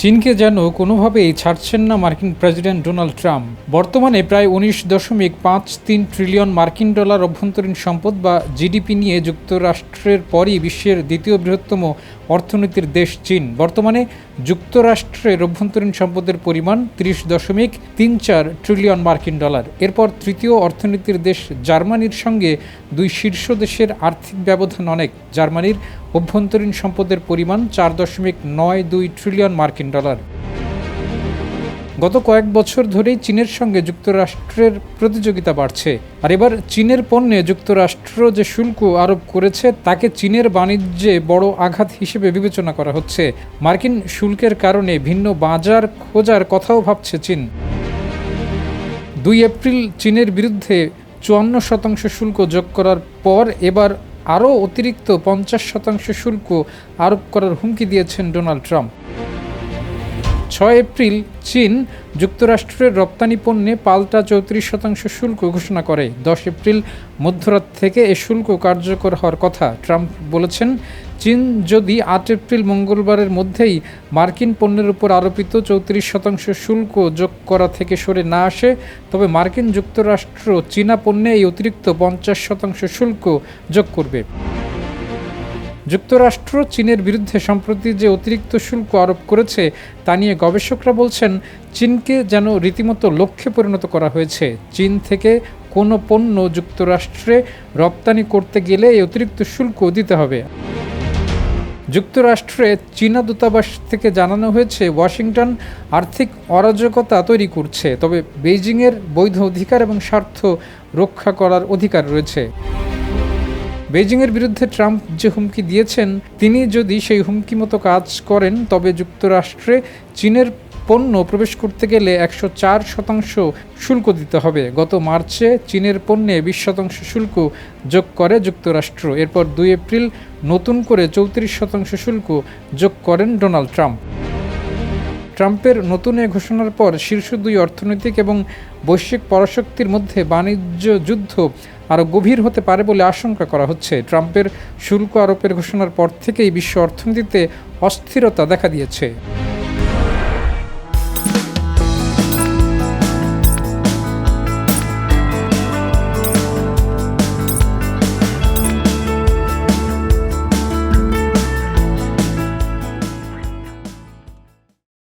চীনকে যেন কোনোভাবেই ছাড়ছেন না মার্কিন প্রেসিডেন্ট ডোনাল্ড ট্রাম্প। বর্তমানে প্রায় 19.53 ট্রিলিয়ন মার্কিন ডলার অভ্যন্তরীণ সম্পদ বা জিডিপি নিয়ে যুক্তরাষ্ট্রের পরই বিশ্বের দ্বিতীয় বৃহত্তম অর্থনীতির দেশ চীন। বর্তমানে যুক্তরাষ্ট্রের অভ্যন্তরীণ সম্পদের পরিমাণ 30.34 ট্রিলিয়ন মার্কিন ডলার। এরপর তৃতীয় অর্থনীতির দেশ জার্মানির সঙ্গে দুই শীর্ষ দেশের আর্থিক ব্যবধান অনেক। জার্মানির অভ্যন্তরীণ সম্পদের পরিমাণ 4.92 ট্রিলিয়ন মার্কিন ডলার। গত কয়েক বছর ধরেই চীনের সঙ্গে যুক্তরাষ্ট্রের প্রতিযোগিতা বাড়ছে। আর এবার চীনের পণ্যে যুক্তরাষ্ট্র যে শুল্ক আরোপ করেছে তাকে চীনের বাণিজ্যে বড় আঘাত হিসেবে বিবেচনা করা হচ্ছে। মার্কিন শুল্কের কারণে ভিন্ন বাজার খোঁজার কথাও ভাবছে চীন। 2 এপ্রিল চীনের বিরুদ্ধে 54% শুল্ক যোগ করার পর এবার আরও অতিরিক্ত 50% শুল্ক আরোপ করার হুমকি দিয়েছেন ডোনাল্ড ট্রাম্প। 6 এপ্রিল চীন যুক্তরাষ্ট্রের রপ্তানি পণ্যে পাল্টা 34% শুল্ক ঘোষণা করে। 10 এপ্রিল মধ্যরাত থেকে এ শুল্ক কার্যকর হওয়ার কথা। ট্রাম্প বলেছেন, চীন যদি 8 এপ্রিল মঙ্গলবারের মধ্যেই মার্কিন পণ্যের উপর আরোপিত 34% শুল্ক যোগ করা থেকে সরে না আসে, তবে মার্কিন যুক্তরাষ্ট্র চীনা পণ্যে এই অতিরিক্ত 50% শুল্ক যোগ করবে। যুক্তরাষ্ট্র চীনের বিরুদ্ধে সম্প্রতি যে অতিরিক্ত শুল্ক আরোপ করেছে তা নিয়ে গবেষকরা বলছেন, চীনকে যেন রীতিমতো লক্ষ্যে পরিণত করা হয়েছে। চীন থেকে কোনো পণ্য যুক্তরাষ্ট্রে রপ্তানি করতে গেলে এই অতিরিক্ত শুল্ক দিতে হবে। যুক্তরাষ্ট্রে চীনা দূতাবাস থেকে জানানো হয়েছে, ওয়াশিংটন আর্থিক অরাজকতা তৈরি করছে, তবে বেইজিংয়ের বৈধ অধিকার এবং স্বার্থ রক্ষা করার অধিকার রয়েছে। বেইজিংয়ের বিরুদ্ধে ট্রাম্প যে হুমকি দিয়েছেন, তিনি যদি সেই হুমকি মতো কাজ করেন তবে যুক্তরাষ্ট্রে চীনের পণ্য প্রবেশ করতে গেলে 104% শুল্ক দিতে হবে। গত মার্চে চীনের পণ্যে 20% শুল্ক যোগ করে যুক্তরাষ্ট্র। এরপর 2 এপ্রিল নতুন করে 34% শুল্ক যোগ করেন ডোনাল্ড ট্রাম্প। ট্রাম্পের নতুন এ ঘোষণার পর শীর্ষ দুই অর্থনৈতিক এবং বৈশ্বিক পরাশক্তির মধ্যে বাণিজ্য যুদ্ধ আরও গভীর হতে পারে বলে আশঙ্কা করা হচ্ছে। ট্রাম্পের শুল্ক আরোপের ঘোষণার পর থেকেই বিশ্ব অর্থনীতিতে অস্থিরতা দেখা দিয়েছে।